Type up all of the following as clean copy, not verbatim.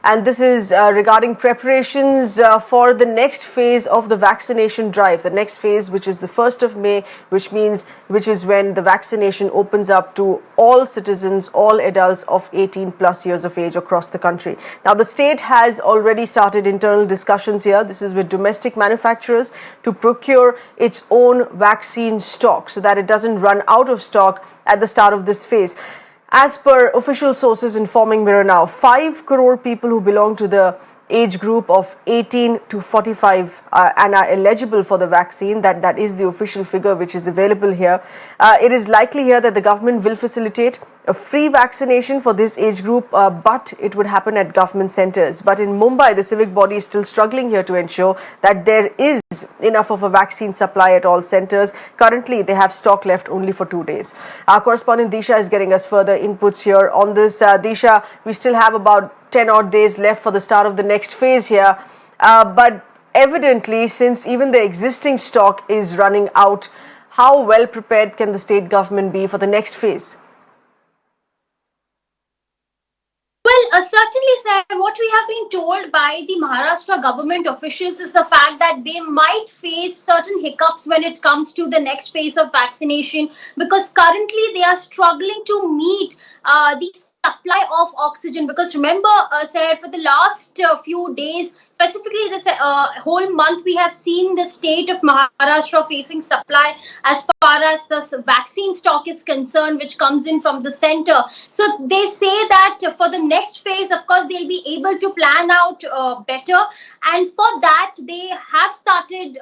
And this is regarding preparations for the next phase of the vaccination drive. The next phase, which is the 1st of May, which is when the vaccination opens up to all citizens, all adults of 18 plus years of age across the country. Now, the state has already started internal discussions here. This is with domestic manufacturers to procure its own vaccine stock so that it doesn't run out of stock at the start of this phase. As per official sources informing Mirror Now, 5 crore people who belong to the age group of 18 to 45 and are eligible for the vaccine. That is the official figure which is available here. It is likely here that the government will facilitate a free vaccination for this age group, but it would happen at government centres. But in Mumbai, the civic body is still struggling here to ensure that there is enough of a vaccine supply at all centres. Currently, they have stock left only for 2 days. Our correspondent Disha is getting us further inputs here on this. Disha, we still have about 10 odd days left for the start of the next phase here. But evidently, since even the existing stock is running out, how well prepared can the state government be for the next phase? Well, certainly, sir, what we have been told by the Maharashtra government officials is the fact that they might face certain hiccups when it comes to the next phase of vaccination, because currently they are struggling to meet the supply of oxygen. Because remember, sir, for the last few days, specifically this whole month, we have seen the state of Maharashtra facing supply as far as the vaccine stock is concerned, which comes in from the center. So they say that for the next phase, of course, they'll be able to plan out better. And for that, they have started,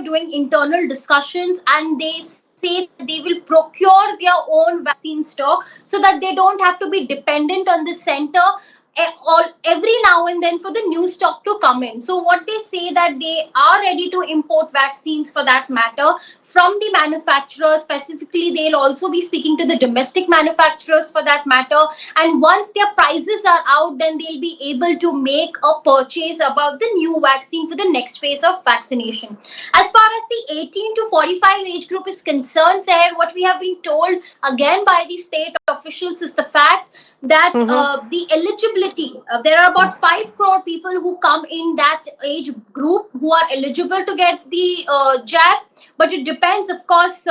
doing internal discussions, and they say that they will procure their own vaccine stock so that they don't have to be dependent on the center every now and then for the new stock to come in. So what they say that they are ready to import vaccines for that matter from the manufacturers. Specifically, they'll also be speaking to the domestic manufacturers for that matter. And once their prices are out, then they'll be able to make a purchase about the new vaccine for the next phase of vaccination. As far as the 18 to 45 age group is concerned, Seher, what we have been told again by the state officials is the fact that the eligibility, there are about 5 crore people who come in that age group who are eligible to get the jab, but it depends, of course,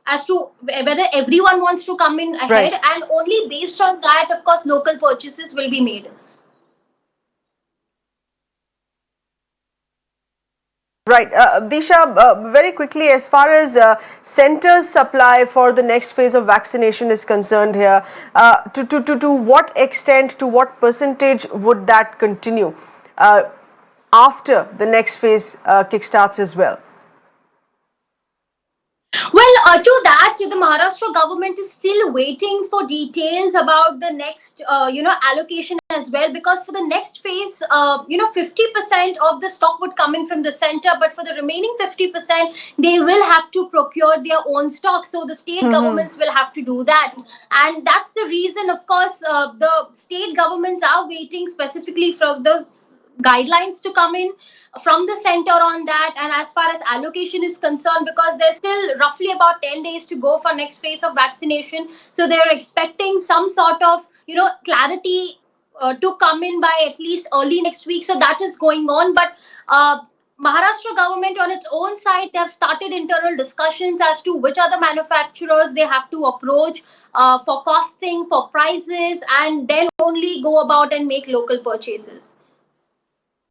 as to whether everyone wants to come in ahead, Right. and only based on that, of course, local purchases will be made. Right. Disha, very quickly, as far as centers supply for the next phase of vaccination is concerned here, to what extent, to what percentage would that continue after the next phase kickstarts as well? Well, to that, the Maharashtra government is still waiting for details about the next, allocation as well. Because for the next phase, 50% of the stock would come in from the center, but for the remaining 50%, they will have to procure their own stock. So the state governments will have to do that, and that's the reason, of course, the state governments are waiting specifically from the guidelines to come in from the center on that. And as far as allocation is concerned, because there's still roughly about 10 days to go for next phase of vaccination, so they're expecting some sort of clarity to come in by at least early next week. So that is going on. But Maharashtra government on its own side, they have started internal discussions as to which are the manufacturers they have to approach for costing, for prices, and then only go about and make local purchases.